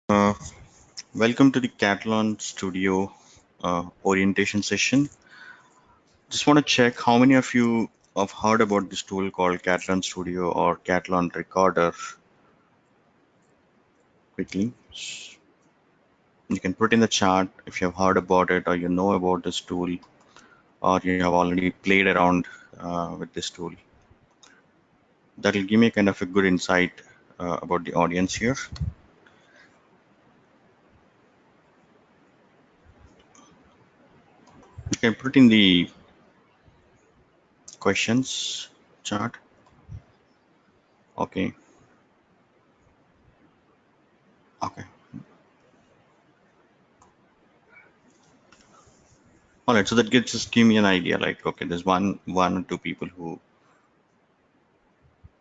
Uh, Welcome to the Katalon Studio orientation session. Just want to check how many of you have heard about this tool called Catalan Studio or Catalan Recorder quickly. You can put in the chat if you have heard about it or you know about this tool or you have already played around with this tool. That will give me kind of a good insight about the audience here. You can put in the questions chat. Okay. Okay. All right, so that gives just give me an idea. Like, okay, there's one or two people who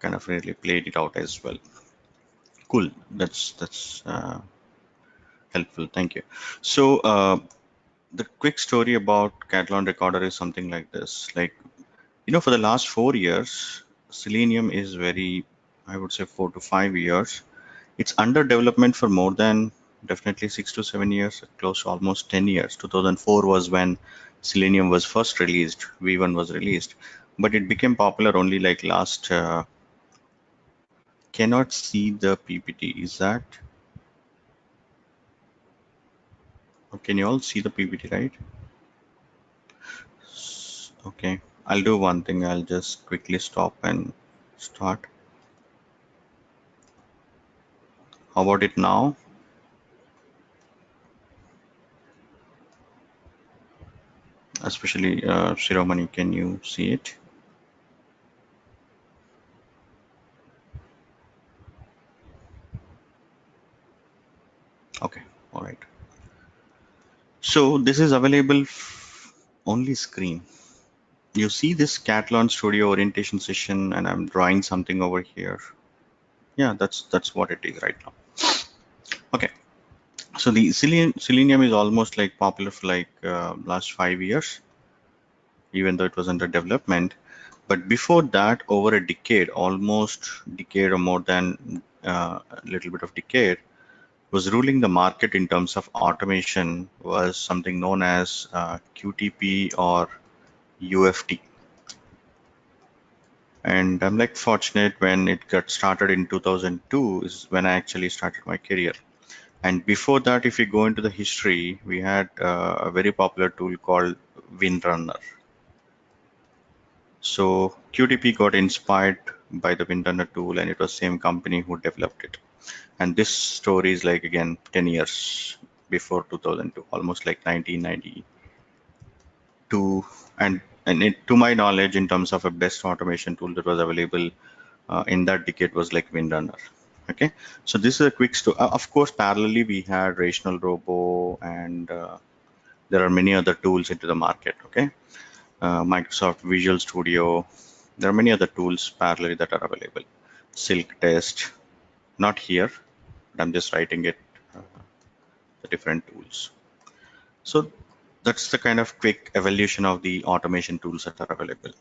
kind of really played it out as well. Cool. That's helpful. Thank you. So the quick story about Catalan Recorder is something like this. Like, for the last 4 years, Selenium is very, I would say, 4 to 5 years. It's under development for more than definitely 6 to 7 years, close to almost 10 years. 2004 was when Selenium was first released, V1 was released, but it became popular only like last. Cannot see the PPT. Is that? Can you all see the PPT, right? Okay, I'll do one thing. I'll just quickly stop and start. How about it now? Especially Shiromani, can you see it? Okay, all right. So this is available only screen. You see this Katalon Studio orientation session, and I'm drawing something over here. Yeah, that's what it is right now. Okay, so the Selenium is almost like popular for like last 5 years, even though it was under development. But before that, over a decade, almost decade or more than a little bit of decade, was ruling the market in terms of automation was something known as QTP or UFT. And I'm like fortunate when it got started in 2002 is when I actually started my career. And before that, if you go into the history, we had a very popular tool called Windrunner. So QTP got inspired by the Windrunner tool, and it was same company who developed it. And this story is like again 10 years before 2002, almost like 1992. And to my knowledge, in terms of a best automation tool that was available in that decade was like Windrunner. Okay, so this is a quick story. Of course, parallelly we had Rational Robo, and there are many other tools into the market. Okay, Microsoft Visual Studio. There are many other tools parallelly that are available. Silk Test, not here, but I'm just writing it, uh, the different tools. So that's the kind of quick evolution of the automation tools that are available.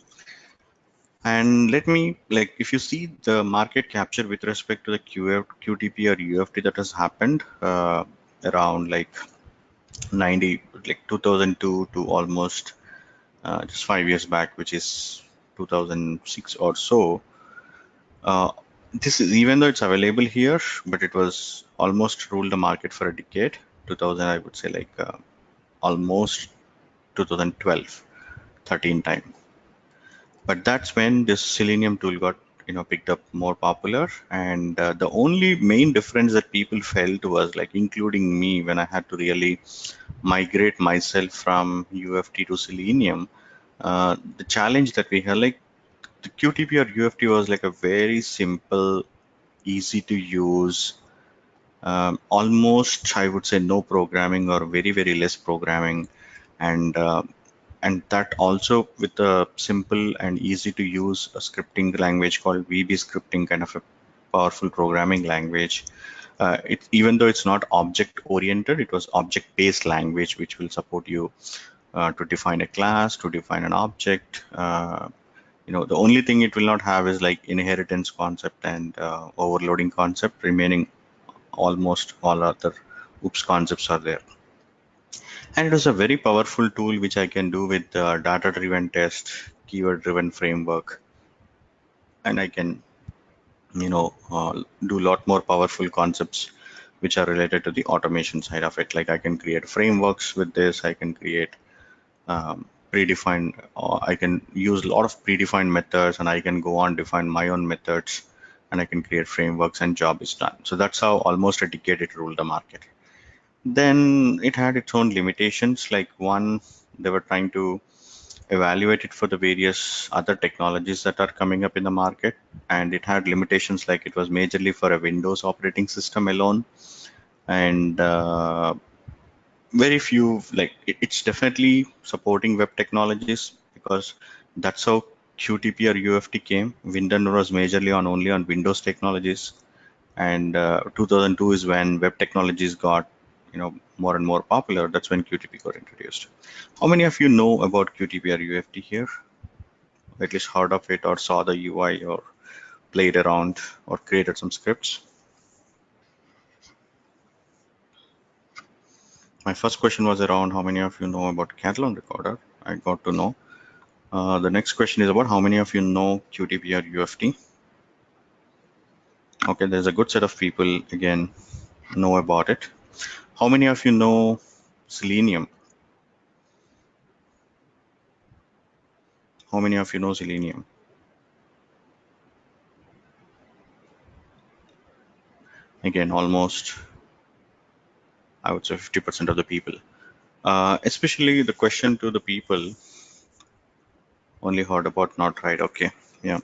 And let me, like, if you see the market capture with respect to the QTP or UFT that has happened around like 2002 to almost just 5 years back, which is 2006 or so. This is, even though it's available here, but it was almost ruled the market for a decade. 2000, I would say, like almost 2012, 13 time. But that's when this Selenium tool got picked up more popular, and the only main difference that people felt was like, including me, when I had to really migrate myself from UFT to Selenium. The challenge that we had, like, the QTP or UFT was like a very simple, easy to use, almost I would say no programming or very, very less programming, and that also with a simple and easy to use a scripting language called VB scripting, kind of a powerful programming language. Even though it's not object oriented, it was object based language, which will support you to define a class, to define an object. The only thing it will not have is like inheritance concept and overloading concept. Remaining almost all other oops concepts are there. And it was a very powerful tool which I can do with data-driven test, keyword-driven framework, and I can, do a lot more powerful concepts which are related to the automation side of it. Like I can create frameworks with this. I can create predefined, I can use a lot of predefined methods, and I can go on define my own methods, and I can create frameworks, and job is done. So that's how almost a decade it ruled the market. Then it had its own limitations. Like one, they were trying to evaluate it for the various other technologies that are coming up in the market, and it had limitations like it was majorly for a Windows operating system alone, and very few, like it's definitely supporting web technologies because that's how QTP or UFT came. Windows was majorly on only on Windows technologies, and 2002 is when web technologies got more and more popular. That's when QTP got introduced. How many of you know about QTP or UFT here? At least heard of it or saw the UI or played around or created some scripts? My first question was around how many of you know about Catalan Recorder. I got to know. The next question is about how many of you know QTP or UFT? Okay, there's a good set of people again know about it. How many of you know Selenium? How many of you know Selenium? Again, almost, I would say 50% of the people. Especially the question to the people only heard about not right. Okay, yeah.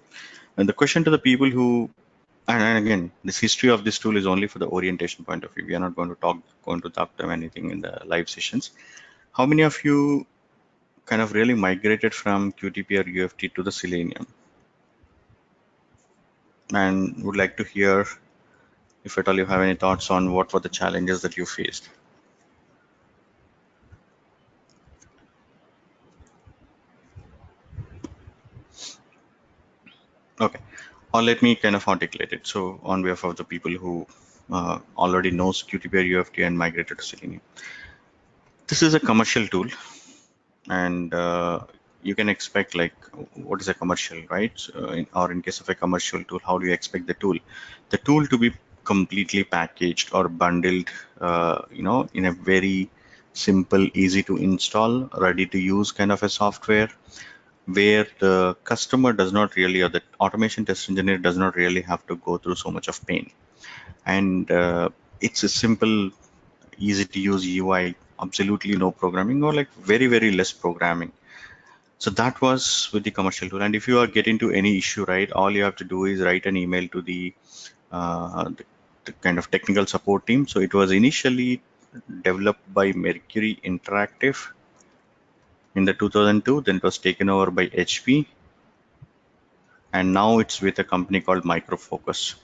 And the question to the people who, and again, this history of this tool is only for the orientation point of view. We are not going to talk them anything in the live sessions. How many of you kind of really migrated from QTP or UFT to the Selenium? And would like to hear if at all you have any thoughts on what were the challenges that you faced. Okay, or let me kind of articulate it. So on behalf of the people who already knows QTP or UFT and migrated to Selenium, this is a commercial tool, and you can expect like what is a commercial, right? Or in case of a commercial tool, how do you expect the tool to be completely packaged or bundled, in a very simple, easy to install, ready to use kind of a software, where the customer does not really, or the automation test engineer does not really have to go through so much of pain. And it's a simple, easy to use UI, absolutely no programming or like very, very less programming. So that was with the commercial tool. And if you are getting to any issue, right, all you have to do is write an email to the kind of technical support team. So it was initially developed by Mercury Interactive in the 2002, then it was taken over by HP, and now it's with a company called Micro Focus.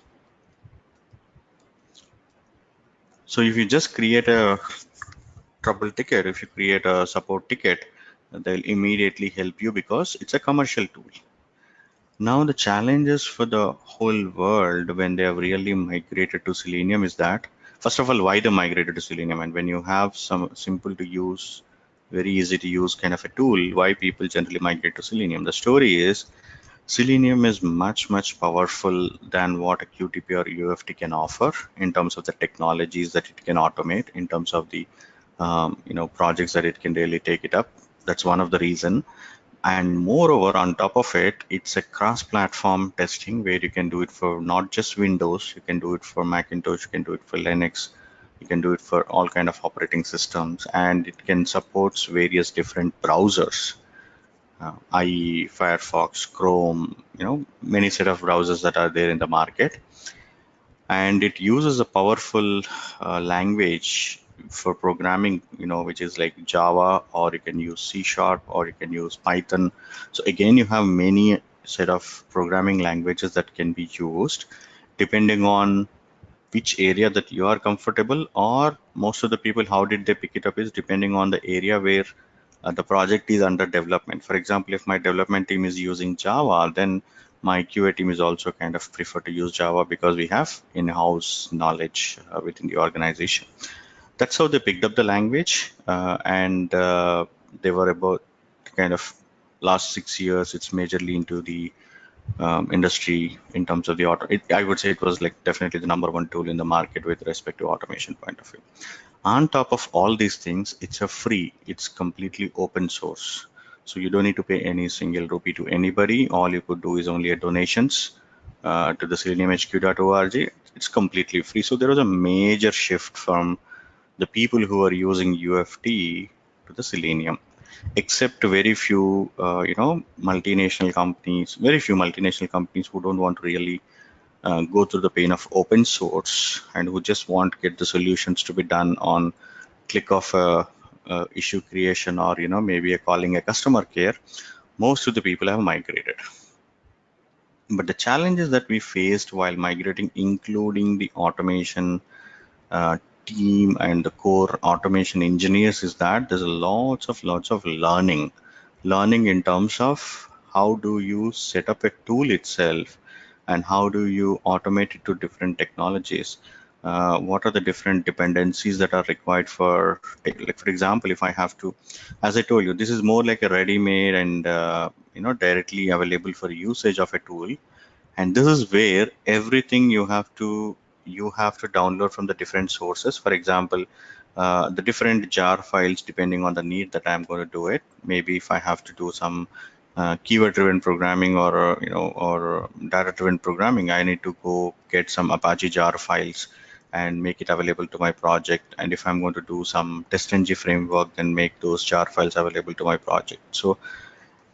So if you just create a trouble ticket, if you create a support ticket, they'll immediately help you because it's a commercial tool. Now the challenges for the whole world when they have really migrated to Selenium is that, first of all, why they migrated to Selenium, and when you have some simple to use, very easy to use kind of a tool, why people generally migrate to Selenium. The story is Selenium is much, much powerful than what a QTP or UFT can offer in terms of the technologies that it can automate, in terms of the projects that it can really take it up. That's one of the reason. And moreover, on top of it, it's a cross-platform testing where you can do it for not just Windows, you can do it for Macintosh, you can do it for Linux, you can do it for all kind of operating systems, and it can support various different browsers, IE, Firefox, Chrome, many set of browsers that are there in the market. And it uses a powerful language for programming, which is like Java, or you can use C Sharp, or you can use Python. So again, you have many set of programming languages that can be used depending on which area that you are comfortable, or most of the people, how did they pick it up is depending on the area where the project is under development. For example, if my development team is using Java, then My QA team is also kind of prefer to use Java because we have in-house knowledge within the organization. That's how they picked up the language, and they were about kind of last 6 years. It's majorly into the industry in terms of the auto. I would say it was like definitely the number one tool in the market with respect to automation point of view. On top of all these things, it's a free, it's completely open source. So you don't need to pay any single rupee to anybody. All you could do is only a donations to the seleniumhq.org. It's completely free. So there was a major shift from the people who are using UFT to the Selenium, except very few, multinational companies, very few multinational companies who don't want to really go through the pain of open source and who just want to get the solutions to be done on click of a issue creation, or maybe a calling a customer care. Most of the people have migrated, but the challenges that we faced while migrating, including the automation uh, team and the core automation engineers, is that there's lots of learning in terms of how do you set up a tool itself, and how do you automate it to different technologies. What are the different dependencies that are required for, like for example, if I have to, as I told you, this is more like a ready-made and directly available for usage of a tool, and this is where everything you have to download from the different sources. For example, the different jar files depending on the need that I'm going to do it. Maybe if I have to do some keyword driven programming, or or data driven programming, I need to go get some Apache jar files and make it available to my project. And if I'm going to do some TestNG framework, then make those jar files available to my project. So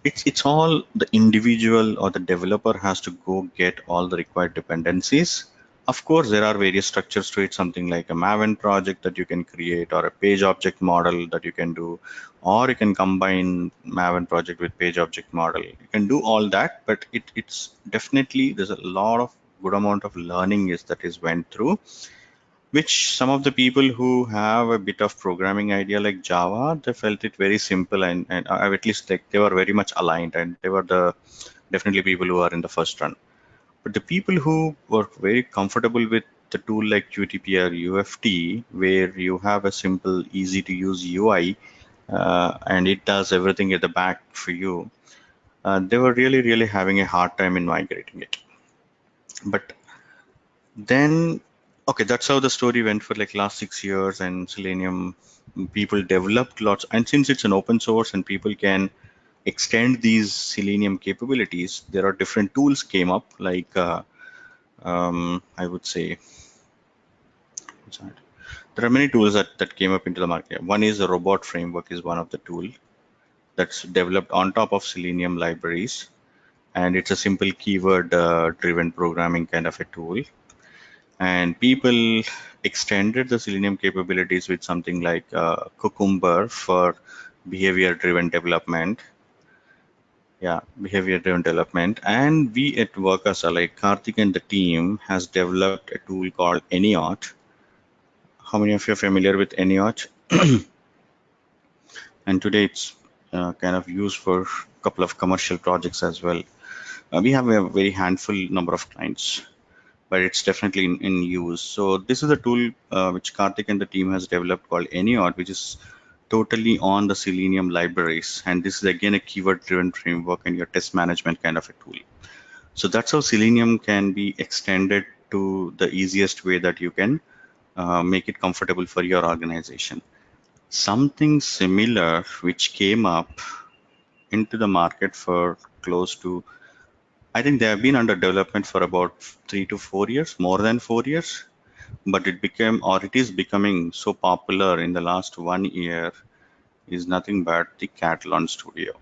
it's all the individual or the developer has to go get all the required dependencies. Of course, there are various structures to it, something like a Maven project that you can create, or a page object model that you can do, or you can combine Maven project with page object model. You can do all that, but it's definitely, there's a lot of good amount of learning is that is went through, which some of the people who have a bit of programming idea like Java, they felt it very simple, and at least like they were very much aligned, and they were the definitely people who are in the first run. But the people who were very comfortable with the tool like QTP or UFT, where you have a simple, easy to use UI, and it does everything at the back for you, they were really, really having a hard time in migrating it. But then, okay, that's how the story went for like last 6 years. And Selenium, people developed lots, and since it's an open source and people can extend these Selenium capabilities, there are different tools came up. Like I would say, there are many tools that came up into the market. One is the robot framework is one of the tool that's developed on top of Selenium libraries, and it's a simple keyword driven programming kind of a tool. And people extended the Selenium capabilities with something like Cucumber for behavior driven development. Yeah, behavior driven development. And we at Workasa, like Karthik and the team, has developed a tool called Anyot. How many of you are familiar with Anyot? And today it's kind of used for a couple of commercial projects as well. We have a very handful number of clients, but it's definitely in use. So this is a tool which Karthik and the team has developed called Anyot, which is totally on the Selenium libraries. And this is again a keyword-driven framework and your test management kind of a tool. So that's how Selenium can be extended to the easiest way that you can make it comfortable for your organization. Something similar which came up into the market for close to, I think they have been under development for about 3 to 4 years, more than 4 years, but it became, or it is becoming so popular in the last 1 year, is nothing but the Katalon Studio.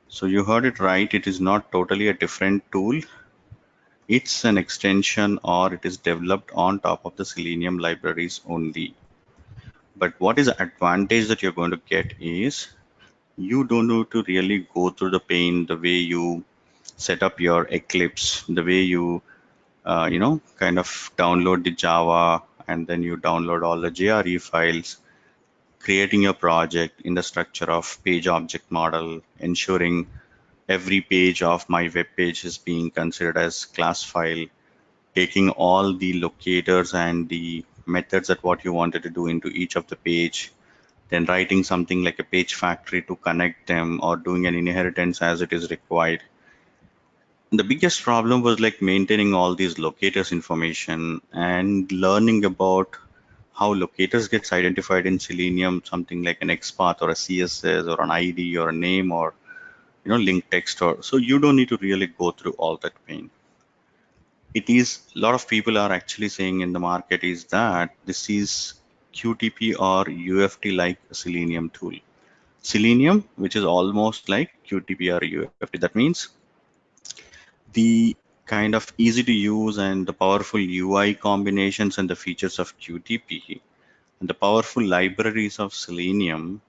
So you heard it right. It is not totally a different tool. It's an extension, or it is developed on top of the Selenium libraries only. But what is the advantage that you're going to get is you don't need to really go through the pain the way you set up your Eclipse, the way you kind of download the Java and then you download all the JRE files, creating your project in the structure of page object model, ensuring every page of my web page is being considered as class file, taking all the locators and the methods that what you wanted to do into each of the page, then writing something like a page factory to connect them or doing an inheritance as it is required. The biggest problem was like maintaining all these locators information and learning about how locators gets identified in Selenium, something like an XPath or a CSS or an ID or a name or link text, or so you don't need to really go through all that pain. It is a lot of people are actually saying in the market is that this is QTP or UFT like Selenium tool. Selenium, which is almost like QTP or UFT. That means the kind of easy to use and the powerful UI combinations and the features of QTP and the powerful libraries of Selenium,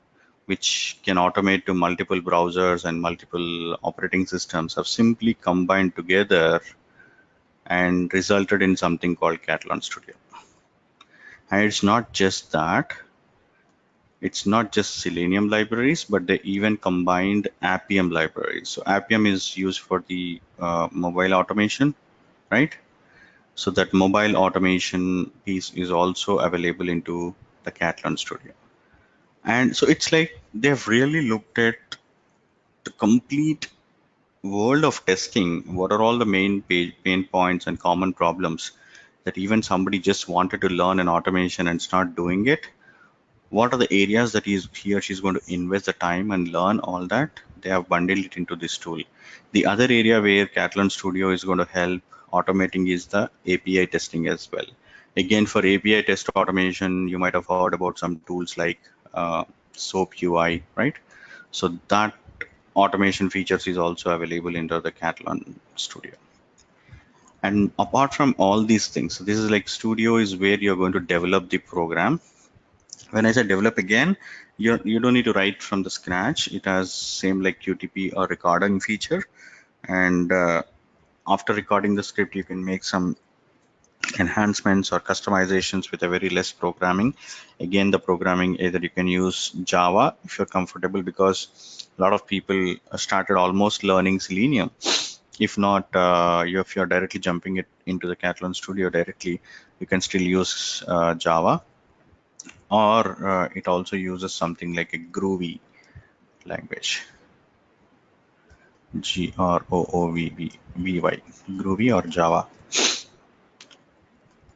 which can automate to multiple browsers and multiple operating systems, have simply combined together and resulted in something called Katalon Studio. And it's not just that, it's not just Selenium libraries, but they even combined Appium libraries. So Appium is used for the mobile automation, right? So that mobile automation piece is also available into the Catalan Studio. And so it's like they've really looked at the complete world of testing. What are all the main pain points and common problems that even somebody just wanted to learn an automation and start doing it? What are the areas that he or she's going to invest the time and learn all that? They have bundled it into this tool. The other area where Catalan Studio is going to help automating is the API testing as well. Again, for API test automation, you might have heard about some tools like SOAP UI, right? So that automation features is also available into the Catalan Studio. And apart from all these things, so this is like Studio is where you're going to develop the program. When I say develop again, you don't need to write from the scratch. It has same like QTP or recording feature. And after recording the script, you can make some enhancements or customizations with a very less programming. Again, the programming, either you can use Java if you're comfortable, because a lot of people started almost learning Selenium. If not, if you're directly jumping it into the Catalan Studio directly, you can still use Java, or it also uses something like a Groovy language, Groovy, Groovy or Java.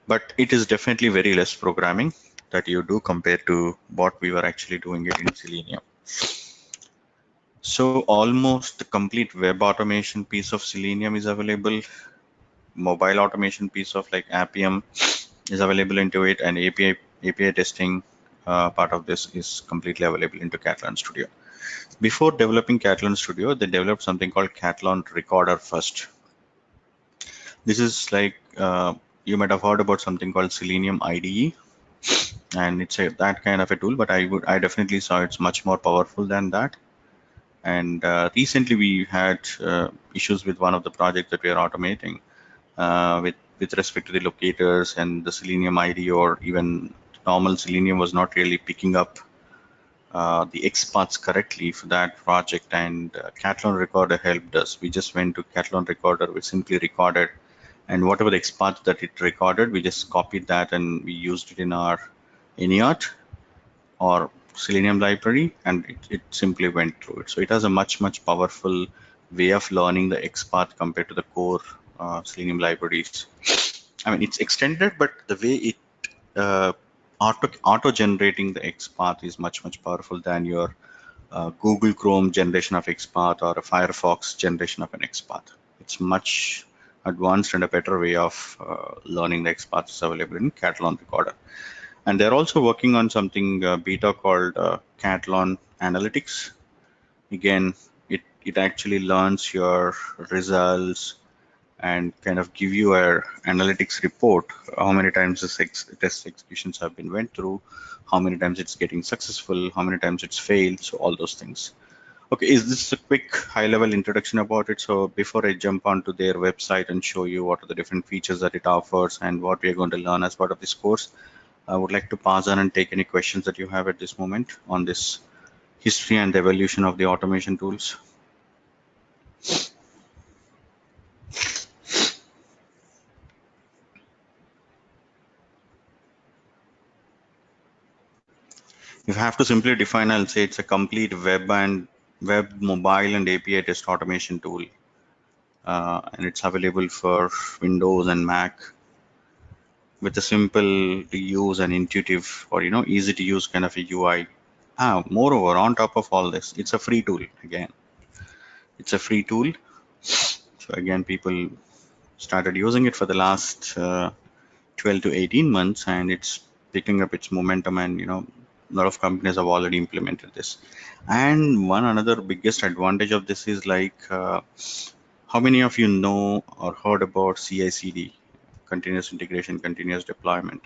But it is definitely very less programming that you do compared to what we were actually doing it in Selenium. So almost the complete web automation piece of Selenium is available. Mobile automation piece of like Appium is available into it, and API testing part of this is completely available into Catalan Studio. Before developing Catalan Studio, they developed something called Catalan Recorder first. This is like you might have heard about something called Selenium IDE, and it's that kind of a tool. But I definitely saw it's much more powerful than that. And recently we had issues with one of the projects that we are automating with respect to the locators and the Selenium IDE, or even normal Selenium was not really picking up the XPaths correctly for that project, and Catalan Recorder helped us. We just went to Catalan Recorder, we simply recorded, and whatever the XPath that it recorded, we just copied that and we used it in our Iniot or Selenium library, and it simply went through it. So it has a much powerful way of learning the XPath compared to the core Selenium libraries. I mean, it's extended, but the way it auto generating the XPath is much powerful than your Google Chrome generation of XPath or a Firefox generation of an XPath. It's much advanced and a better way of learning the XPath is available in Catalan Recorder. And they're also working on something beta called Catalan Analytics. Again, it actually learns your results and kind of give you a analytics report, how many times the test executions have been went through, how many times it's getting successful, how many times it's failed, so all those things. Okay, is this a quick high-level introduction about it? So before I jump onto their website and show you what are the different features that it offers and what we are going to learn as part of this course, I would like to pause on and take any questions that you have at this moment on this history and evolution of the automation tools. If I have to simply define, I'll say it's a complete web, mobile, and API test automation tool, and it's available for Windows and Mac with a simple to use and intuitive, or easy to use kind of a UI. Moreover, on top of all this, it's a free tool. Again, it's a free tool. So again, people started using it for the last 12 to 18 months, and it's picking up its momentum, and a lot of companies have already implemented this. And one another biggest advantage of this is like, how many of you know or heard about CI/CD, continuous integration, continuous deployment,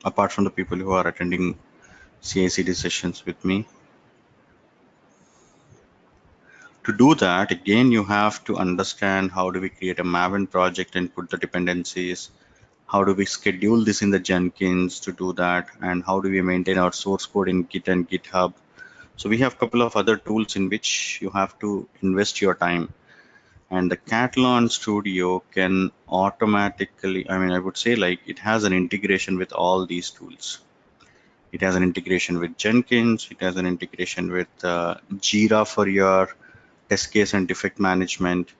apart from the people who are attending CI/CD sessions with me? To do that, again, you have to understand how do we create a Maven project and put the dependencies. How do we schedule this in the Jenkins to do that? And how do we maintain our source code in Git and GitHub? So we have a couple of other tools in which you have to invest your time. And the Katalon Studio can automatically, I would say like it has an integration with all these tools. It has an integration with Jenkins. It has an integration with Jira for your test case and defect management.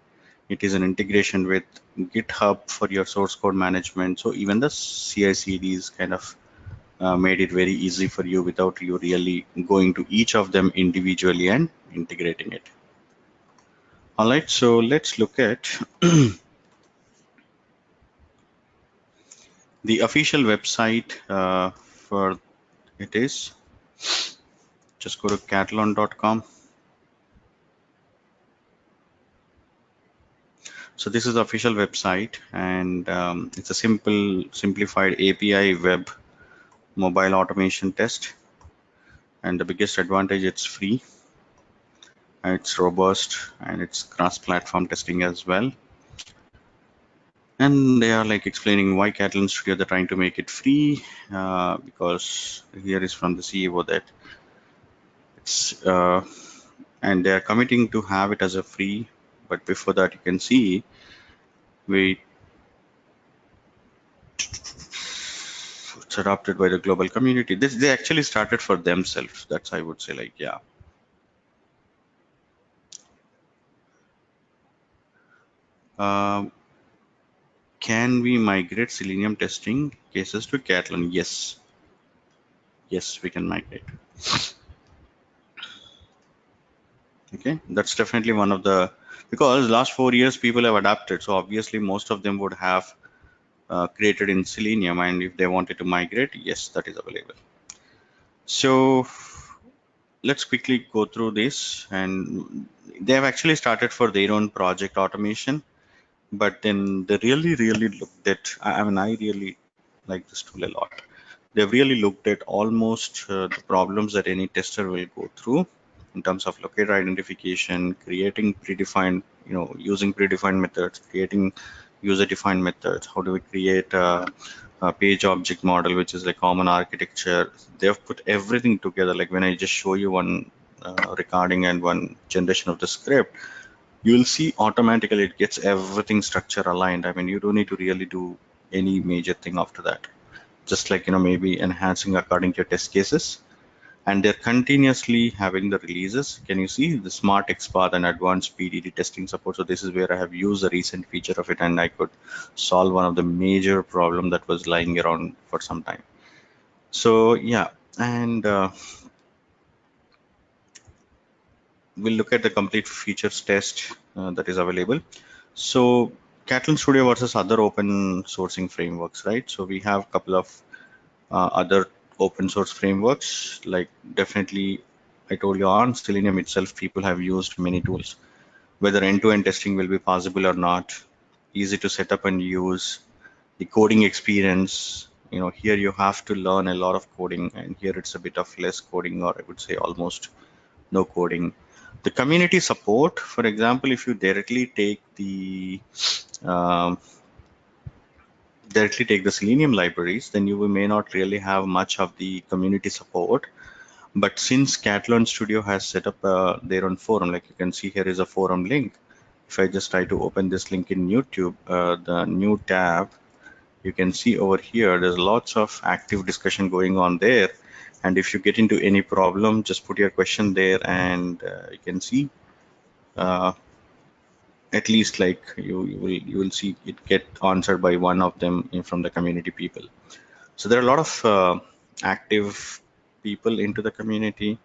It is an integration with GitHub for your source code management. So even the CI/CDs kind of made it very easy for you without you really going to each of them individually and integrating it. All right, so let's look at the official website for it is. Just go to katalon.com. So this is the official website, and it's a simplified API web mobile automation test. And the biggest advantage, it's free, and it's robust, and it's cross-platform testing as well. And they are like explaining why Catalan Studio they're trying to make it free, because here is from the CEO that it's and they are committing to have it as a free. But before that, you can see we it's adopted by the global community. This they actually started for themselves. That's I would say like yeah. Can we migrate Selenium testing cases to Catalan? Yes. Yes, we can migrate. Okay, that's definitely one of the, because last 4 years people have adapted. So obviously most of them would have created in Selenium, and if they wanted to migrate, yes, that is available. So let's quickly go through this, and they have actually started for their own project automation, but then they really looked at, I really like this tool a lot. They've really looked at almost the problems that any tester will go through in terms of locator identification, creating predefined, using predefined methods, creating user-defined methods. How do we create a page object model, which is like common architecture? They've put everything together. Like when I just show you one recording and one generation of the script, you'll see automatically it gets everything structure aligned. I mean, you don't need to really do any major thing after that. Just like, maybe enhancing according to your test cases. And they're continuously having the releases. Can you see the smart XPath and advanced PDD testing support? So this is where I have used a recent feature of it, and I could solve one of the major problem that was lying around for some time. So yeah, and we'll look at the complete features test that is available. So Catalan Studio versus other open sourcing frameworks, right? So we have a couple of other open source frameworks. Like definitely, I told you on Selenium itself, people have used many tools. Whether end-to-end testing will be possible or not, easy to set up and use, the coding experience. Here you have to learn a lot of coding, and here it's a bit of less coding, or I would say almost no coding. The community support, for example, if you um, directly take the Selenium libraries, then you may not really have much of the community support. But since Katalon Studio has set up their own forum, like you can see here is a forum link. If I just try to open this link in YouTube, the new tab, you can see over here, there's lots of active discussion going on there. And if you get into any problem, just put your question there and you can see uh, at least like you will see it get answered by one of them from the community people. So there are a lot of active people into the community,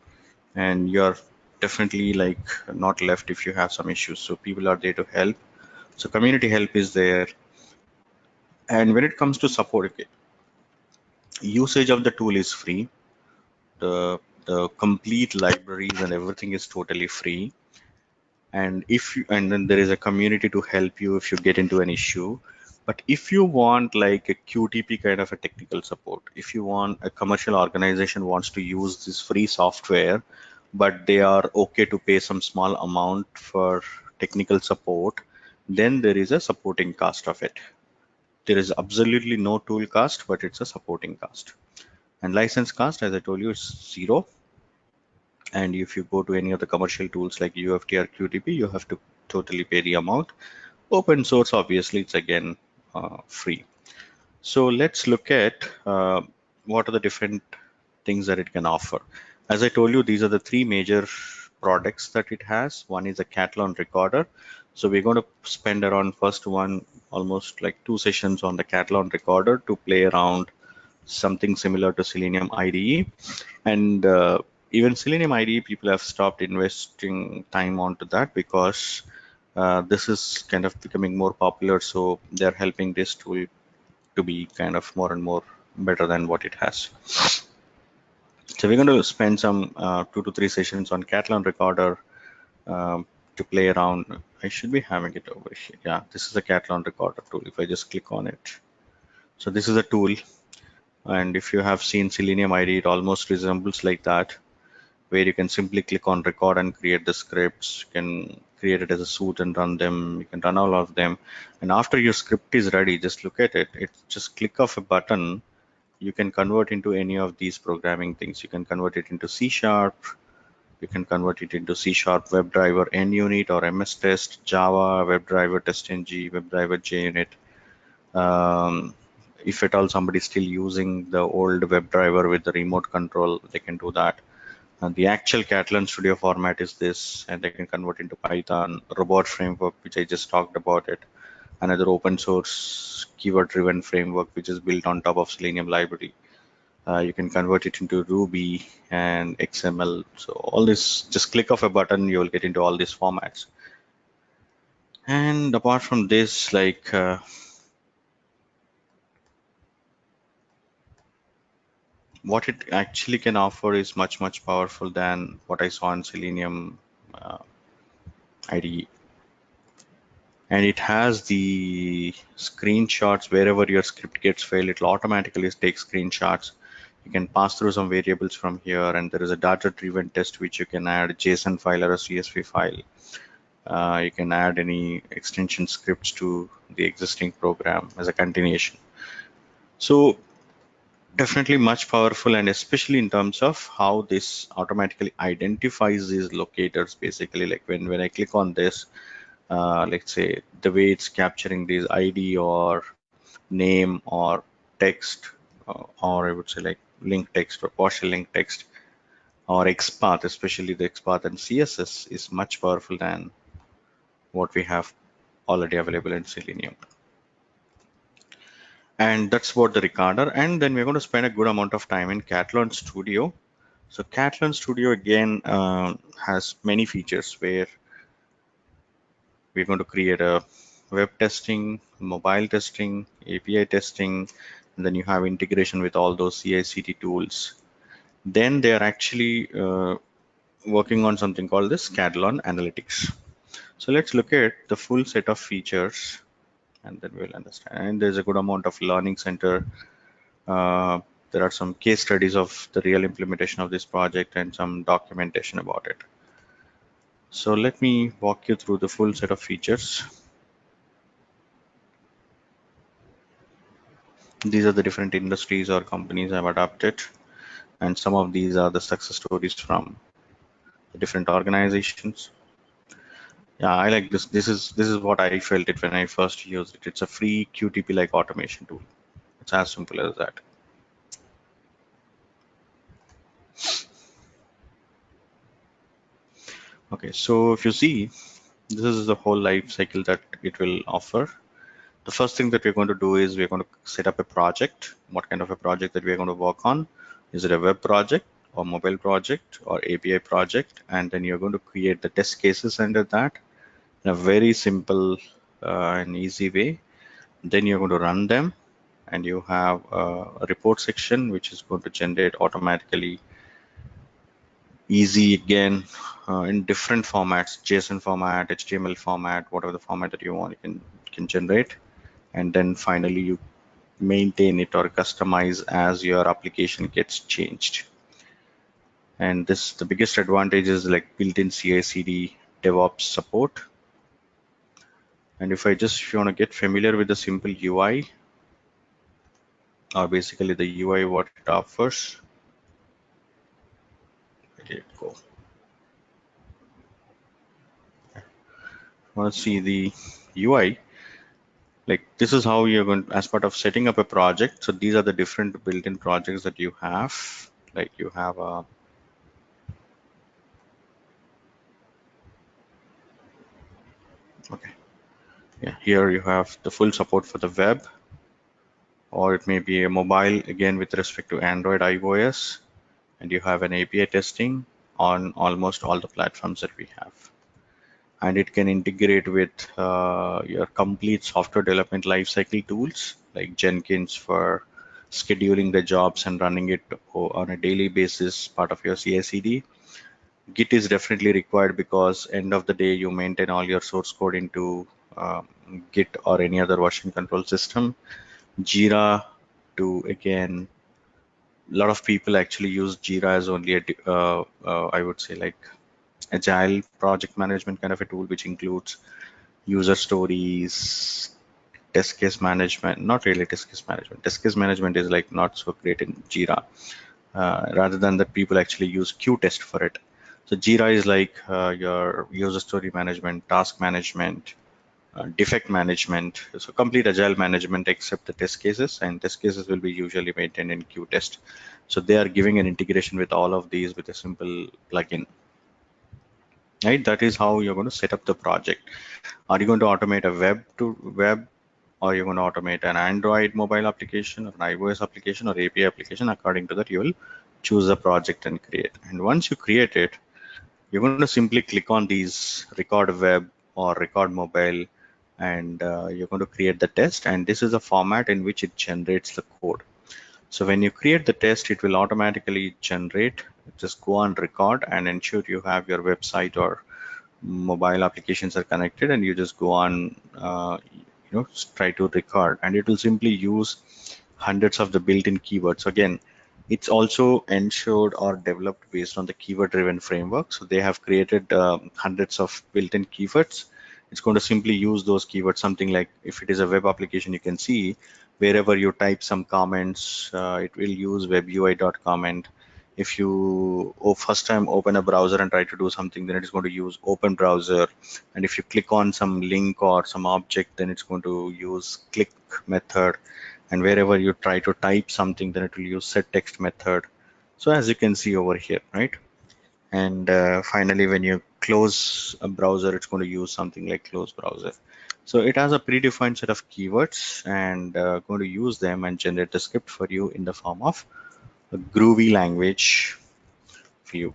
and you're definitely like not left if you have some issues. So people are there to help. So community help is there. And when it comes to support, okay, usage of the tool is free. The complete libraries and everything is totally free. And if you, and then there is a community to help you if you get into an issue. But if you want like a QTP kind of a technical support, if you want a commercial organization wants to use this free software, but they are okay to pay some small amount for technical support, then there is a supporting cost of it. There is absolutely no tool cost, but it's a supporting cost. And license cost, as I told you, is zero. And if you go to any of the commercial tools like UFT or QTP, you have to totally pay the amount. Open source, obviously, it's again free. So let's look at what are the different things that it can offer. As I told you, these are the three major products that it has. One is a Catalan recorder. So we're going to spend around first one almost like 2 sessions on the Catalan recorder to play around something similar to Selenium IDE. And even Selenium IDE, people have stopped investing time onto that because this is kind of becoming more popular. So they're helping this tool to be kind of more and more better than what it has. So we're going to spend some 2 to 3 sessions on Catalan Recorder to play around. I should be having it over here. Yeah, this is the Catalan Recorder tool. If I just click on it. So this is a tool. And if you have seen Selenium IDE, it almost resembles like that, where you can simply click on record and create the scripts. You can create it as a suite and run them. You can run all of them. And after your script is ready, just look at it. It's just click of a button. You can convert into any of these programming things. You can convert it into C sharp. You can convert it into C sharp WebDriver NUnit or MS Test, Java, WebDriver TestNG, WebDriver JUnit. Um, if at all somebody is still using the old WebDriver with the remote control, they can do that. And the actual Catalan Studio format is this, and they can convert into Python, robot framework, which I just talked about it, another open source keyword-driven framework, which is built on top of Selenium library. You can convert it into Ruby and XML. So all this, just click of a button, you will get into all these formats. And apart from this, like what it actually can offer is much, much powerful than what I saw in Selenium uh, IDE. And it has the screenshots. Wherever your script gets failed, it will automatically take screenshots. You can pass through some variables from here, and there is a data-driven test which you can add a JSON file or a CSV file. You can add any extension scripts to the existing program as a continuation. So definitely much powerful, and especially in terms of how this automatically identifies these locators. Basically, like when I click on this, let's say the way it's capturing these ID or name or text, or I would say like link text or partial link text or XPath, especially the XPath and CSS is much powerful than what we have already available in Selenium. And that's what the recorder. And then we're going to spend a good amount of time in Katalon Studio. So Katalon Studio again has many features where we're going to create a web testing, mobile testing, API testing, and then you have integration with all those CI/CD tools. Then they are actually working on something called this Catalan Analytics. So let's look at the full set of features, and then we'll understand. And there's a good amount of learning center. Uh, there are some case studies of the real implementation of this project and some documentation about it. So let me walk you through the full set of features. These are the different industries or companies I've adapted. And some of these are the success stories from the different organizations. Yeah, I like this. This is what I felt it when I first used it. It's a free QTP like automation tool. It's as simple as that. Okay, so if you see, this is the whole life cycle that it will offer. The first thing that we're going to do is we're going to set up a project. What kind of a project that we're going to work on? Is it a web project or mobile project or API project? And then you're going to create the test cases under that in a very simple and easy way. Then you're going to run them, and you have a report section which is going to generate automatically easy again in different formats, JSON format, HTML format, whatever the format that you want, you can generate. And then finally you maintain it or customize as your application gets changed. And this, the biggest advantage is like built-in CI/CD DevOps support. And if you want to get familiar with the simple UI, or basically the UI what it offers, let it go. Want to see the UI? Like this is how you're going to, as part of setting up a project. So these are the different built-in projects that you have. Like you have a okay, yeah. Here you have the full support for the web, or it may be a mobile again with respect to Android, iOS, and you have an API testing on almost all the platforms that we have. And it can integrate with your complete software development lifecycle tools like Jenkins for scheduling the jobs and running it on a daily basis, part of your CI/CD. Git is definitely required because end of the day you maintain all your source code into Git or any other version control system. Jira to again, a lot of people actually use Jira as only I would say like agile project management kind of a tool, which includes user stories, test case management. Not really test case management. Test case management is like not so great in Jira. Rather than that, people actually use Qtest for it. So Jira is like your user story management, task management, defect management. So complete agile management except the test cases, and test cases will be usually maintained in Qtest. So they are giving an integration with all of these with a simple plugin. Right, that is how you're going to set up the project. Are you going to automate a web to web, or you're going to automate an Android mobile application or an iOS application or API application? According to that, you will choose a project and create. And once you create it, you're going to simply click on these record web or record mobile, and you're going to create the test. And this is the format in which it generates the code. So when you create the test, it will automatically generate. Just go on record and ensure you have your website or mobile applications are connected, and you just go on try to record, and it will simply use hundreds of the built-in keywords. Again, it's also ensured or developed based on the keyword driven framework. So they have created hundreds of built-in keywords. It's going to simply use those keywords. Something like if it is a web application, you can see wherever you type some comments, it will use webui.comment. If you first time open a browser and try to do something, then it is going to use open browser. And if you click on some link or some object, then it's going to use click method. And wherever you try to type something, then it will use set text method. So as you can see over here, right? And finally, when you close a browser, it's going to use something like close browser. So it has a predefined set of keywords, and going to use them and generate the script for you in the form of a groovy language for you.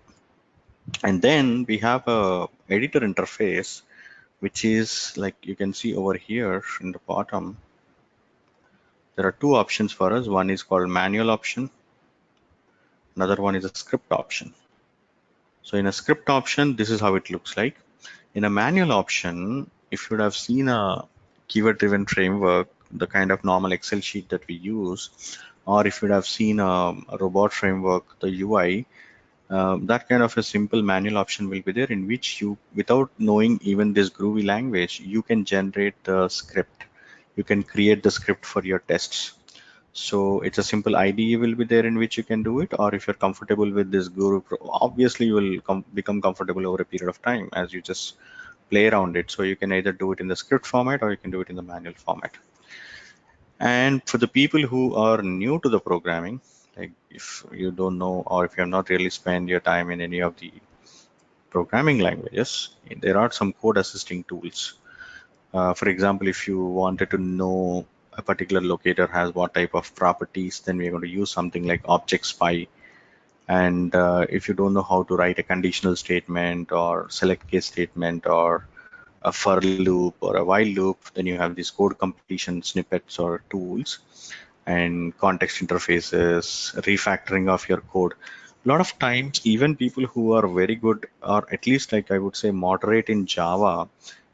And then we have a editor interface, which is like you can see over here in the bottom. There are two options for us. One is called manual option. Another one is a script option. So in a script option, this is how it looks like. In a manual option, if you would have seen a keyword driven framework, the kind of normal Excel sheet that we use, or if you would have seen a robot framework, the UI, that kind of a simple manual option will be there, in which you, without knowing even this groovy language, you can generate the script. You can create the script for your tests. So it's a simple IDE will be there in which you can do it, or if you're comfortable with this Guru Pro, obviously you will become comfortable over a period of time as you just play around it. So you can either do it in the script format or you can do it in the manual format. And for the people who are new to the programming, like if you don't know or if you have not really spent your time in any of the programming languages, there are some code assisting tools. For example, if you wanted to know a particular locator has what type of properties, then we're going to use something like object spy. And if you don't know how to write a conditional statement or select case statement or a for loop or a while loop, then you have these code completion snippets or tools and context interfaces, refactoring of your code. A lot of times, even people who are very good, or at least like I would say moderate in Java,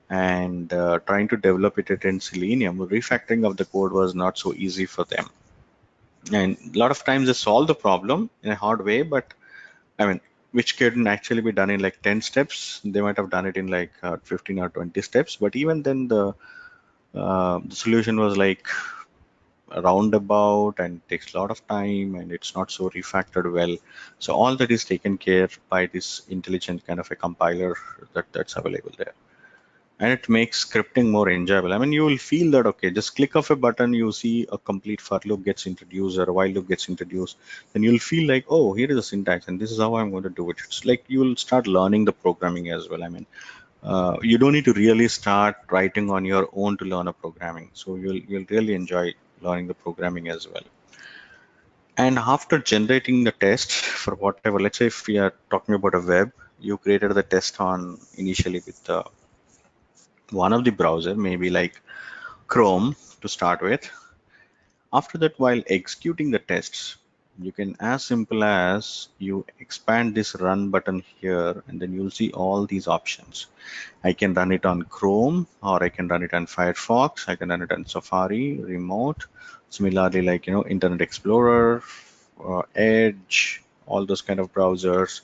and trying to develop it in Selenium, refactoring of the code was not so easy for them. And a lot of times they solve the problem in a hard way, but I mean, which can actually be done in like 10 steps. They might have done it in like 15 or 20 steps, but even then the solution was like a roundabout and takes a lot of time and it's not so refactored well. So all that is taken care by this intelligent kind of a compiler that's available there. And it makes scripting more enjoyable. I mean, you will feel that, okay, just click of a button, you see a complete for loop gets introduced or a while loop gets introduced, then you'll feel like, oh, here is a syntax and this is how I'm going to do it. It's like you'll start learning the programming as well. I mean, you don't need to really start writing on your own to learn a programming. So you'll really enjoy learning the programming as well. And after generating the test for whatever, let's say if we are talking about a web, you created the test on initially with one of the browser, maybe like Chrome to start with. After that, while executing the tests, you can as simple as you expand this run button here, and then you'll see all these options. I can run it on Chrome, or I can run it on Firefox, I can run it on Safari, remote. Similarly, like, Internet Explorer, Edge, all those kind of browsers.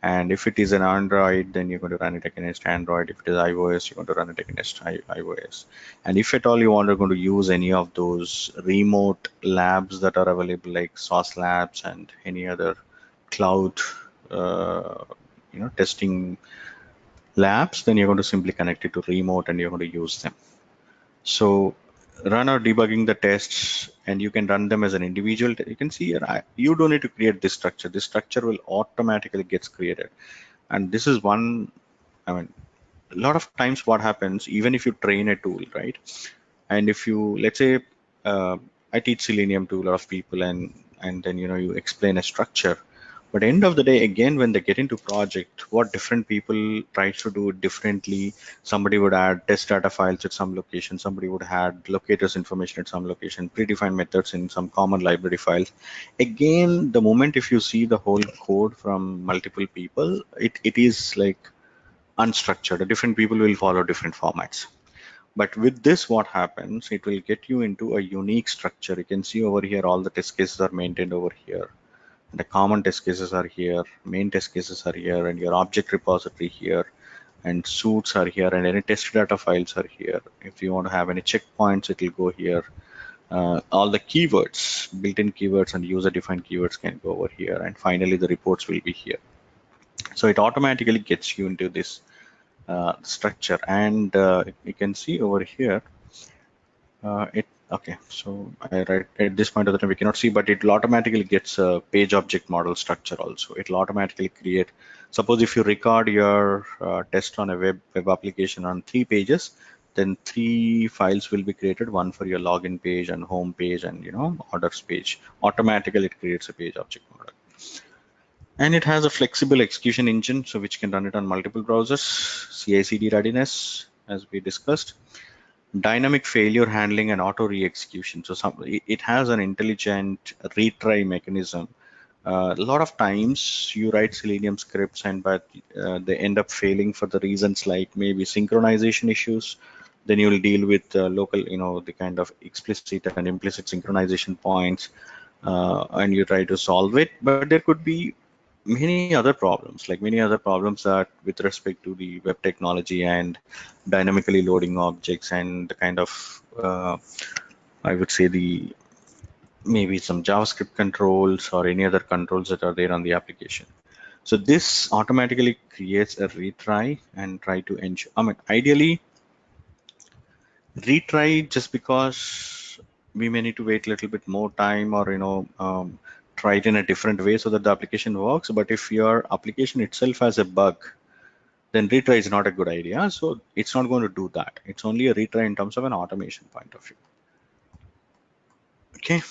And if it is an Android, then you're going to run it against Android. If it is iOS, you're going to run it against iOS. And if at all you want to going to use any of those remote labs that are available, like Sauce Labs and any other cloud, uh, testing labs, then you're going to simply connect it to remote and you're going to use them. So run or debugging the tests, and you can run them as an individual. You can see here, you don't need to create this structure. This structure will automatically gets created. And this is one, I mean, a lot of times what happens, even if you train a tool, right? And if you, let's say, uh, I teach Selenium to a lot of people, and then you explain a structure. But end of the day, again, when they get into project, what different people try to do it differently. Somebody would add test data files at some location. Somebody would add locators information at some location, predefined methods in some common library files. Again, the moment if you see the whole code from multiple people, it is like unstructured. Different people will follow different formats. But with this, what happens, it will get you into a unique structure. You can see over here, all the test cases are maintained over here. The common test cases are here, main test cases are here, and your object repository here, and suits are here, and any test data files are here. If you want to have any checkpoints, it will go here. All the keywords, built-in keywords and user-defined keywords can go over here. And finally, the reports will be here. So it automatically gets you into this structure. And you can see over here, it okay. So I write at this point of the time we cannot see, but it will automatically gets a page object model structure also. It will automatically create. Suppose if you record your test on a web application on 3 pages, then 3 files will be created, one for your login page and home page and orders page. Automatically it creates a page object model. And it has a flexible execution engine, so which can run it on multiple browsers, CI/CD readiness, as we discussed, dynamic failure handling and auto re-execution. So it has an intelligent retry mechanism. A lot of times you write Selenium scripts but they end up failing for the reasons like maybe synchronization issues. Then you'll deal with local, the kind of explicit and implicit synchronization points, and you try to solve it. But there could be many other problems that with respect to the web technology and dynamically loading objects and the kind of I would say the maybe some JavaScript controls or any other controls that are there on the application. So this automatically creates a retry and try to ensure, I mean, ideally retry just because we may need to wait a little bit more time, or try it in a different way so that the application works. But if your application itself has a bug, then retry is not a good idea. So it's not going to do that. It's only a retry in terms of an automation point of view. Okay,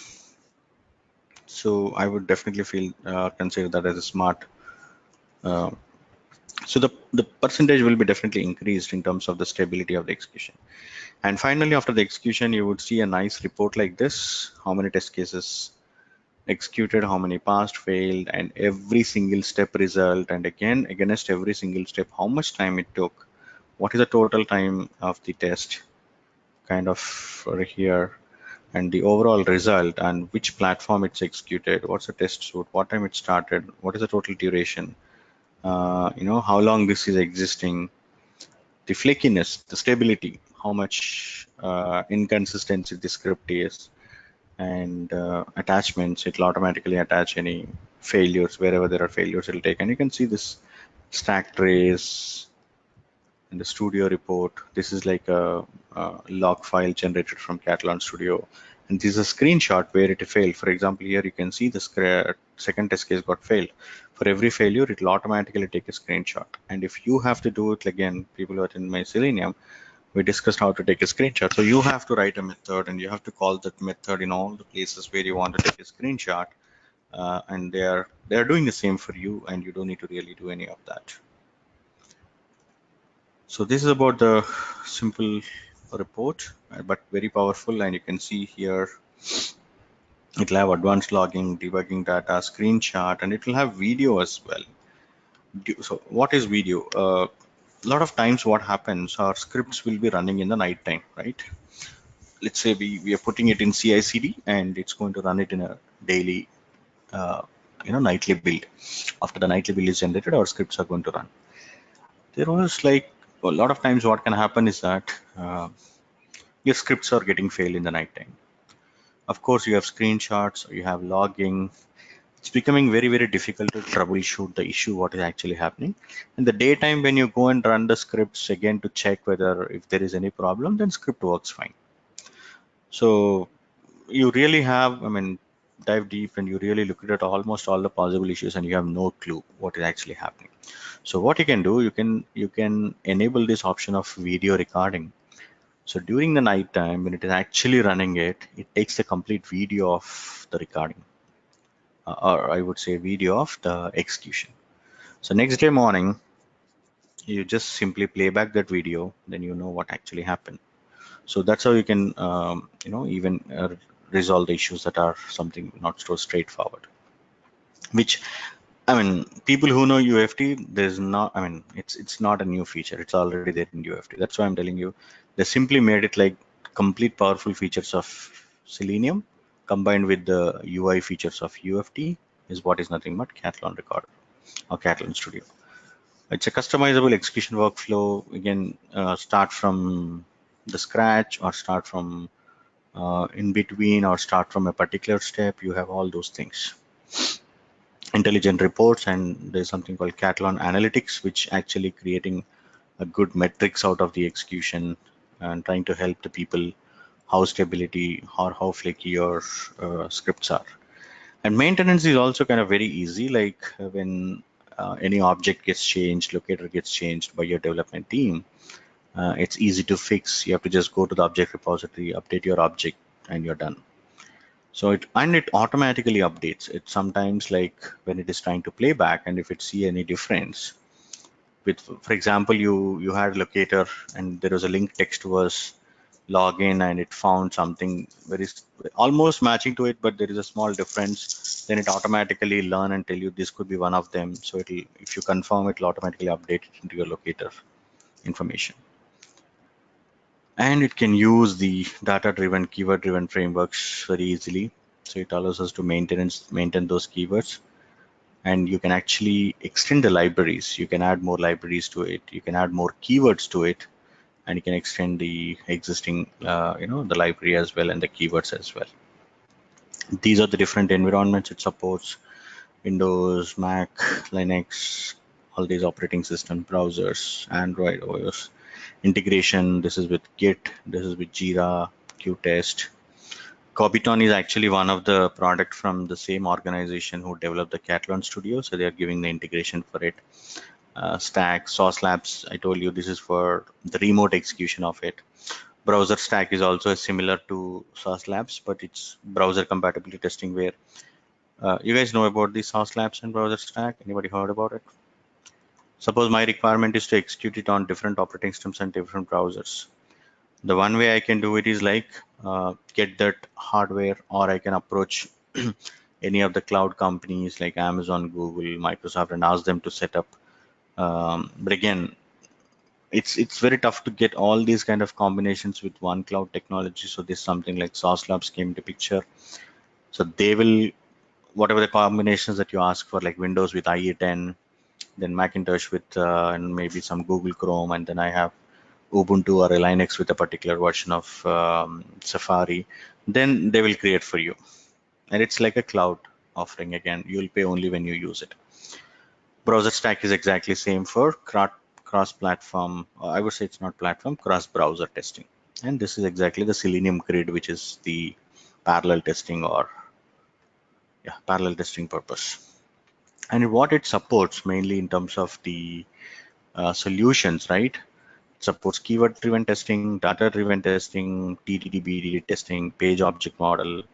so I would definitely feel consider that as a smart. Uh, so the percentage will be definitely increased in terms of the stability of the execution. And finally, after the execution, you would see a nice report like this: how many test cases executed, how many passed, failed, and every single step result. And again, against every single step, how much time it took, what is the total time of the test, kind of over here, and the overall result, and which platform it's executed, what's the test suite, what time it started, what is the total duration, how long this is existing, the flakiness, the stability, how much inconsistency the script is, and attachments. It'll automatically attach any failures. Wherever there are failures, it'll take. And you can see this stack trace in the studio report. This is like a log file generated from Katalon Studio. And this is a screenshot where it failed. For example, here you can see the second test case got failed. For every failure, it will automatically take a screenshot. And if you have to do it again, people who are in my Selenium, we discussed how to take a screenshot. So you have to write a method, and you have to call that method in all the places where you want to take a screenshot. And they are doing the same for you, and you don't need to really do any of that. So this is about the simple report, but very powerful. And you can see here it'll have advanced logging, debugging data, screenshot, and it will have video as well. So what is video? A lot of times what happens, our scripts will be running in the night time, right? Let's say we are putting it in CI/CD, and it's going to run it in a daily, nightly build. After the nightly build is generated, our scripts are going to run. There was like a lot of times what can happen is that your scripts are getting failed in the night time. Of course, you have screenshots, you have logging. It's becoming very, very difficult to troubleshoot the issue, what is actually happening. In the daytime, when you go and run the scripts again to check whether if there is any problem, then script works fine. So you really have, I mean, dive deep and you really look at almost all the possible issues, and you have no clue what is actually happening. So what you can do, you can enable this option of video recording. So during the night time, when it is actually running it, it takes the complete video of the recording, or I would say video of the execution. So next day morning, you just simply play back that video, then you know what actually happened. So that's how you can, even resolve the issues that are something not so straightforward. Which, I mean, people who know UFT, there's not, I mean, it's not a new feature. It's already there in UFT. That's why I'm telling you, they simply made it like complete powerful features of Selenium combined with the UI features of UFT is what is nothing but Catalan Recorder or Catalan Studio. It's a customizable execution workflow. Again, start from the scratch, or start from in between, or start from a particular step. You have all those things. Intelligent reports, and there's something called Catalan Analytics, which actually creating a good metrics out of the execution and trying to help the people how stability or how flaky your scripts are. And maintenance is also kind of very easy, like when any object gets changed, locator gets changed by your development team, it's easy to fix. You have to just go to the object repository, update your object, and you're done. So it automatically updates. It sometimes, like when it is trying to play back, and if it see any difference with, for example, you had locator and there was a link text was login, and it found something very almost matching to it, but there is a small difference, then it automatically learn and tell you this could be one of them. So it'll, if you confirm, it'll automatically update it into your locator information. And it can use the data-driven, keyword-driven frameworks very easily. So it allows us to maintain those keywords, and you can actually extend the libraries. You can add more libraries to it. You can add more keywords to it, and you can extend the existing, the library as well, and the keywords as well. These are the different environments it supports: Windows, Mac, Linux, all these operating systems, browsers, Android, OS. Integration, this is with Git, this is with Jira, Qtest. Cobiton is actually one of the product from the same organization who developed the Katalon Studio, so they are giving the integration for it. Stack, Sauce Labs, I told you this is for the remote execution of it. Browser Stack is also similar to Sauce Labs, but it's browser compatibility testing where you guys know about the Sauce Labs and Browser Stack. Anybody heard about it? Suppose my requirement is to execute it on different operating systems and different browsers. The one way I can do it is like get that hardware, or I can approach any of the cloud companies like Amazon, Google, Microsoft, and ask them to set up. But again, it's very tough to get all these kind of combinations with one cloud technology. So this something like Sauce Labs came into picture. So they will, whatever the combinations that you ask for, like Windows with IE10, then Macintosh with and maybe some Google Chrome, and then I have Ubuntu or a Linux with a particular version of Safari, then they will create for you. And it's like a cloud offering. Again, you'll pay only when you use it. Browser stack is exactly same for cross-platform. I would say it's not platform, cross-browser testing. And this is exactly the Selenium grid, which is the parallel testing, or yeah, parallel testing purpose. And what it supports mainly in terms of the solutions, right? Supports keyword-driven testing, data-driven testing, TDD, testing, page object model,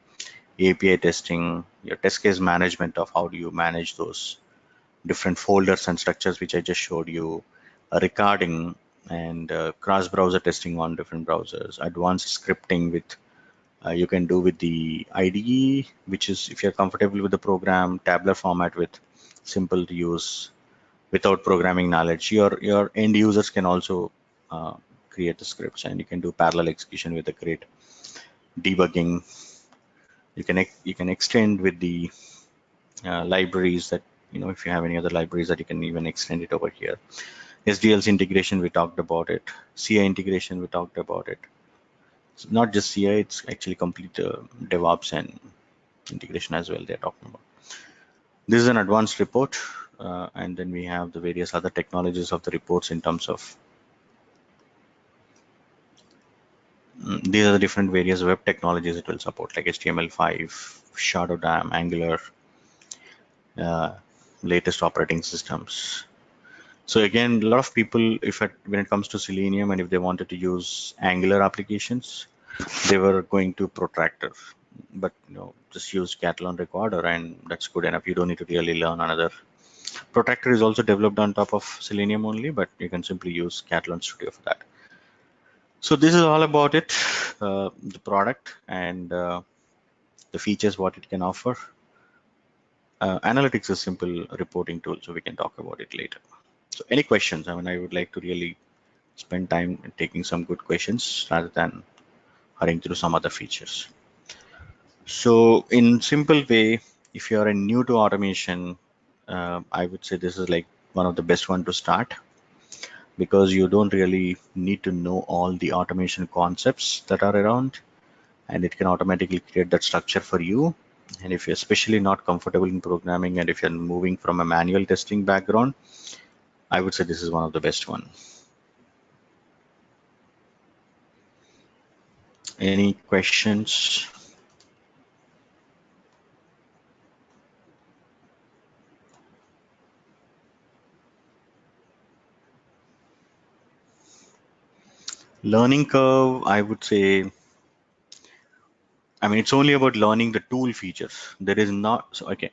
API testing, your test case management of how do you manage those different folders and structures, which I just showed you, recording, and cross-browser testing on different browsers, advanced scripting with you can do with the IDE, which is if you're comfortable with the program, tabular format with simple to use without programming knowledge. Your end users can also create the scripts, and you can do parallel execution with a great debugging. You can extend with the libraries that, if you have any other libraries that you can even extend it over here. SDLC integration, we talked about it. CI integration, we talked about it. It's not just CI, it's actually complete DevOps and integration as well they're talking about. This is an advanced report, and then we have the various other technologies of the reports in terms of these are the different various web technologies it will support, like HTML5, Shadow DAM, Angular, uh, latest operating systems. So again, a lot of people, when it comes to Selenium, and if they wanted to use Angular applications, they were going to Protractor. But just use Catalan Recorder, and that's good enough. You don't need to really learn another. Protractor is also developed on top of Selenium only, but you can simply use Katalon Studio for that. So this is all about it, the product and the features, what it can offer. Analytics is a simple reporting tool, so we can talk about it later. So any questions? I mean, I would like to really spend time taking some good questions rather than hurrying through some other features. So in simple way, if you are new to automation, I would say this is like one of the best one to start, because you don't really need to know all the automation concepts that are around, and it can automatically create that structure for you. And if you're especially not comfortable in programming, and if you're moving from a manual testing background, I would say this is one of the best one. Any questions? Learning curve, I would say, I mean, it's only about learning the tool features. There is not, so okay.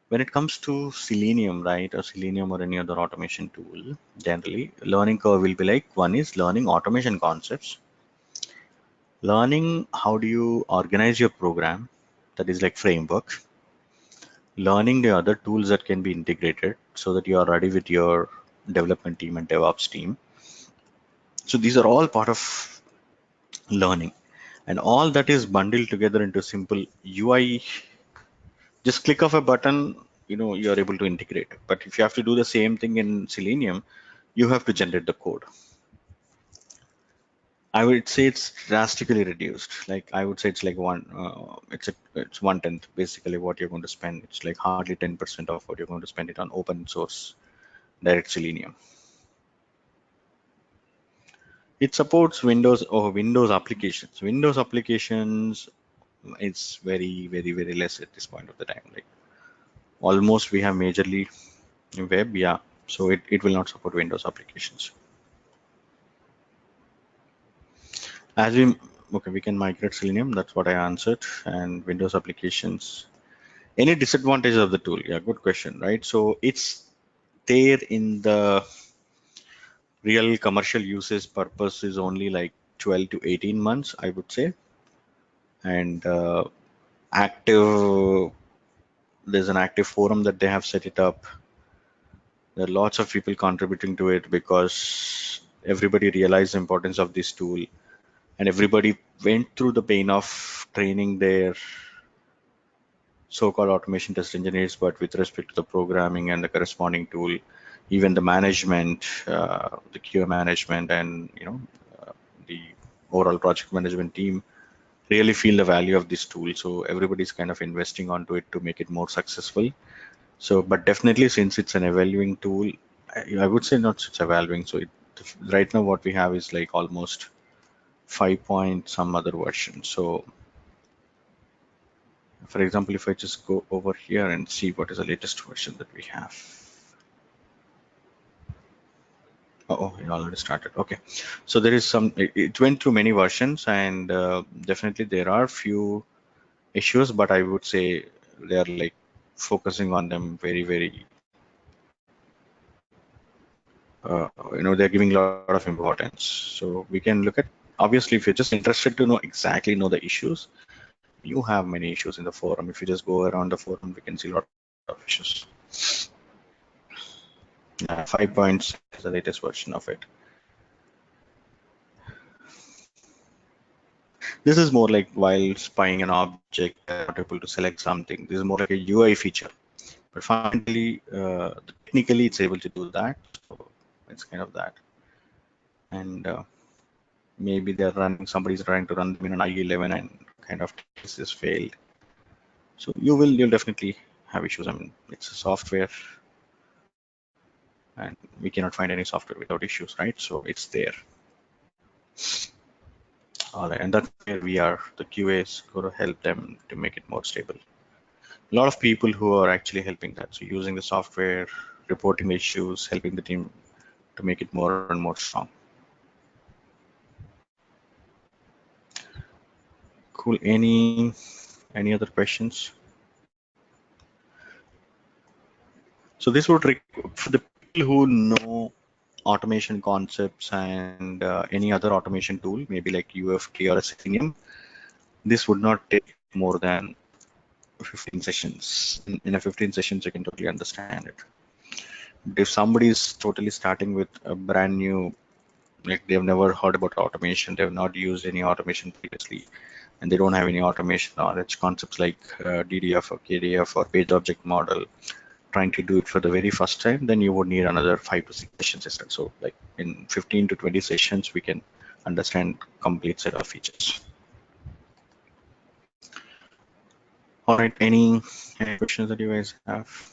When it comes to Selenium, right, or Selenium or any other automation tool, generally, learning curve will be like, one is learning automation concepts, learning how do you organize your program, that is like framework, learning the other tools that can be integrated so that you are ready with your development team and DevOps team. So these are all part of learning, and all that is bundled together into simple UI. Just click of a button, you are able to integrate. But if you have to do the same thing in Selenium, you have to generate the code. I would say it's drastically reduced. Like I would say it's like it's 1/10 basically what you're going to spend. It's like hardly 10% of what you're going to spend it on open source direct Selenium. It supports Windows or Windows applications. Windows applications, it's very less at this point of the time. Like almost we have majorly web, yeah. So it will not support Windows applications. As we okay, we can migrate Selenium. That's what I answered. And Windows applications. Any disadvantage of the tool? Yeah, good question, right? So it's there in the real commercial uses purpose is only like 12 to 18 months, I would say. And active, there's an active forum that they have set it up. There are lots of people contributing to it because everybody realized the importance of this tool and everybody went through the pain of training their so-called automation test engineers, but with respect to the programming and the corresponding tool, even the management, the QA management, and the overall project management team really feel the value of this tool. So everybody's kind of investing onto it to make it more successful. So, but definitely since it's an evaluating tool, I would say not it's evaluating. So right now what we have is like almost 5 point some other version. So for example, if I just go over here and see what is the latest version that we have. Oh, it already started. Okay. So there is it went through many versions and definitely there are few issues, but I would say they are like focusing on them very, they're giving a lot of importance. So we can look at, obviously, if you're just interested to know the issues, you have many issues in the forum. If you just go around the forum, we can see a lot of issues. 5.6 is the latest version of it. This is more like while spying an object, not able to select something. This is more like a UI feature. But finally, technically, it's able to do that. So it's kind of that. And maybe they're running, somebody's trying to run them in an IE11 and kind of this failed. So you'll definitely have issues. I mean, it's a software and we cannot find any software without issues, right? So it's there. All right, and that's where we are. The QA is going to help them to make it more stable. A lot of people who are actually helping that. So using the software, reporting the issues, helping the team to make it more and more strong. Cool. Any other questions? So this would for the people who know automation concepts and any other automation tool, maybe like UFT or a Selenium, this would not take more than 15 sessions. In a 15 sessions, you can totally understand it. But if somebody is totally starting with a brand new, like they've never heard about automation, they've not used any automation previously, and they don't have any automation knowledge, concepts like DDF or KDF or page object model, trying to do it for the very first time, then you would need another 5 to 6 sessions. So like in 15 to 20 sessions, we can understand complete set of features. All right, any questions that you guys have?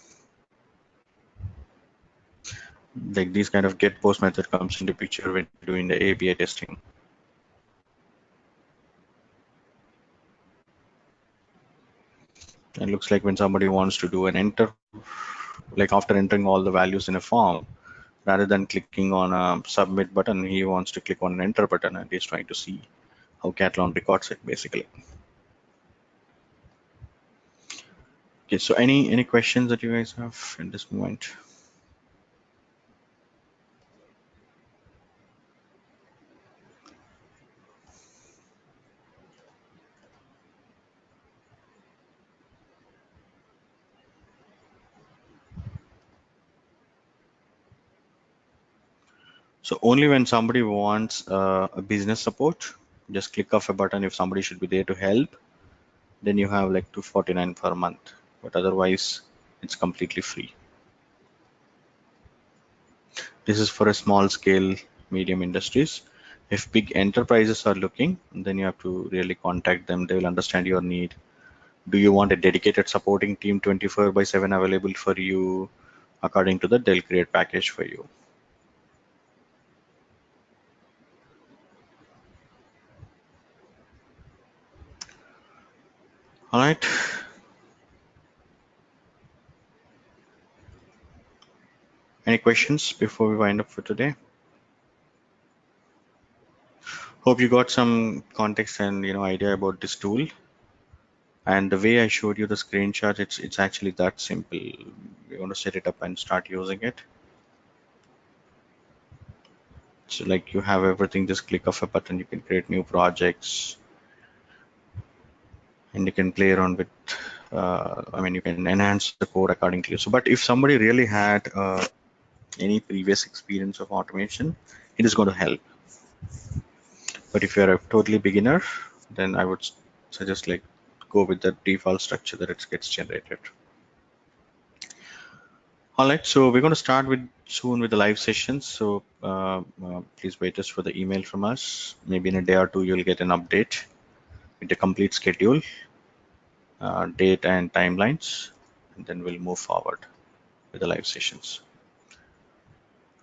Like these kind of get post method comes into picture when doing the API testing. It looks like when somebody wants to do an enter, like after entering all the values in a form, rather than clicking on a submit button, he wants to click on an enter button and he's trying to see how Catalan records it basically. Okay, so any questions that you guys have in this moment? So only when somebody wants a business support, just click off a button if somebody should be there to help, then you have like 249 per month, but otherwise it's completely free. This is for a small scale medium industries. If big enterprises are looking, then you have to really contact them. They will understand your need. Do you want a dedicated supporting team 24/7 available for you? According to that, they'll create package for you. All right. Any questions before we wind up for today? Hope you got some context and idea about this tool. And the way I showed you the screenshot, it's actually that simple. You want to set it up and start using it. So like you have everything, just click of a button, you can create new projects and you can play around with, you can enhance the code accordingly. So, but if somebody really had any previous experience of automation, it is going to help. But if you're a totally beginner, then I would suggest like go with the default structure that it gets generated. All right, so we're going to start with soon with the live sessions. So please wait just for the email from us. Maybe in a day or two, you'll get an update with the complete schedule, date and timelines, and then we'll move forward with the live sessions.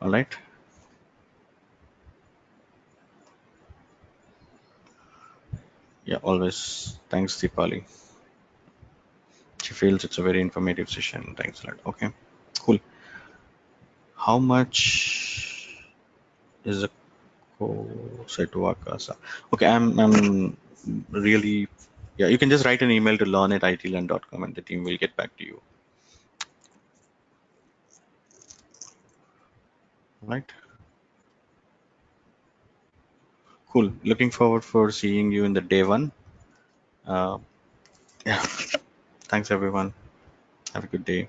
All right. Yeah, always. Thanks, Deepali. She feels it's a very informative session. Thanks a lot. Okay, cool. How much is a set Wakasa? Okay, I'm really, yeah, you can just write an email to learn@iTeLearn.com and the team will get back to you. Right? Cool. Looking forward for seeing you in the day one. Yeah. Thanks everyone. Have a good day.